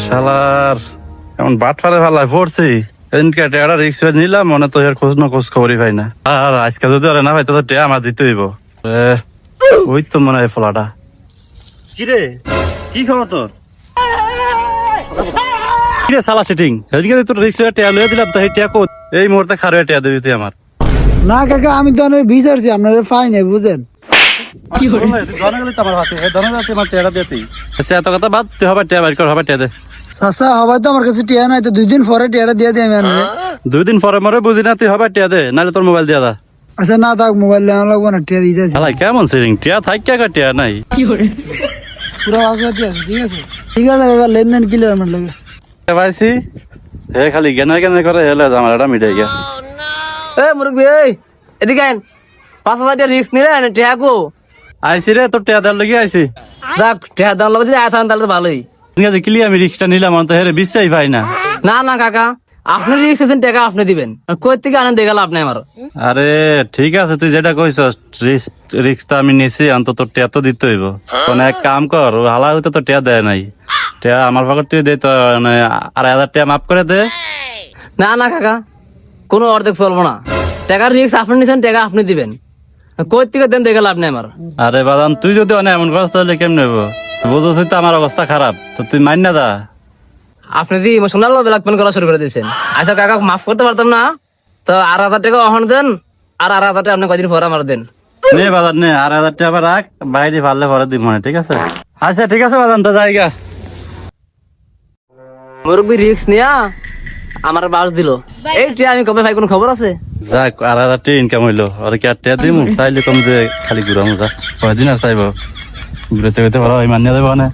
শালার এমন বাটফারে ফালায় পড়ছি টেয়াটা রিক্স নিলাম মনে তো এর খোঁজ খবরই পাই না। আর আজকে যদি আর না ভাই তো টেয়া আমার দিতে হইব। ওই তো মনে হয় ফলাটা। কিরে কি খবর তোর? কিরে শালা সিটিং সেদিনকে তোর রিক্স টেয়া লয়ে দিলাম তো সেই টেয়া কোত এই মুহূর্তে খারে টেয়া দিবি তুই আমার। না কাকা আমি তো অনেক বিচারছি আপনার ফাই নাই বুঝেন। আচ্ছা এত কথা বাদ তুই হবে টেয়া বাইর কর, হবে টেয়া দে। চাচা হবাই তো আমার কাছে টিয়া নাই, তো 2 দিন পরে টিয়াটা দিয়ে দিই আমি আনলে। 2 দিন পরে মরে বুঝি না তুই হবে টিয়া দে, নাহলে তোর মোবাইল দিয়া দা। আচ্ছা না থাক, মোবাইল দেওয়া লাগবো না, টিয়া দিতেছি। শালা কেমন সিরিং টিয়া থাক কে টিয়া নাই পুরো আসবাতি আছে, ঠিক আছে ঠিক আছে কাকা, লেনদেন ক্লিয়ার আমার লাগে। পাইছি হে খালি জ্ঞানের জ্ঞানের করে হেলে আমার এটা মিটাই গিয়া। এ মুরব্বী এই এদিকে আইন, 5,000 টাকা রিস্ক নিলে টেহাকো আইসি রে তোর টিয়া দেওয়ার লেগে আইসি। যাক টেহা দাম লাগে যদি আয় তাহলে তো ভালোই। ঠিক আছে কিলি আমি রিক্সটা নিলাম তো হেরে বিশ্বাসই পাই না। না না কাকা, আপনি রিস্ক আছেন, টাকা আপনি দিবেন, কই থেকে আনেন দেখাল আপনি আমার। আরে ঠিক আছে তুই যেটা কইছস রিক্স তো আমি নিছি, অন্তত টিয়া তো দিতে হইব। কোন এক কাম কর হালা হইতে তো টিয়া দেয় নাই, টিয়া আমার পকেট থেকে দে তো 2,500 টাকা মাফ করে দে। না না কাকা, কোনো অর্ধেক চলবো না, টাকার রিস্ক আপনি নিছেন, টাকা আপনি দিবেন, কই থেকে দেন দেখাল আপনি আমার। আরে বাদান তুই যদি অনেক এমন করস তাহলে কেমন হইব? বুঝছিস তো আমার অবস্থা খারাপ, তো তুই মাইন না দা। আপনি যে ইমোশনাল ব্ল্যাকমেল করা শুরু করে দিয়েছেন। আচ্ছা কাকা মাফ করতে পারতাম না তো 8,000 টাকা অহন দেন, আর 8,000 টাকা আপনি কদিন পরে আমার দেন। নে বাজার নে 2,500 টাকা আবার রাখ, বাইরে পারলে পরে দিব মনে, ঠিক আছে? আচ্ছা ঠিক আছে বাজান তো জায়গা। মুরব্বী রিস্ক নিয়া আমার বাস দিল, এই ট্রে আমি কবে ভাই কোন খবর আছে? যাক 2,500 টাকা ইনকাম হইলো, আর কি আর টাকা দিমু তাইলে কম যে খালি ঘুরামু যা কয়দিন আর চাইব ঘুরতে ঘুরতে ভালো মানিয়ে দেবো না।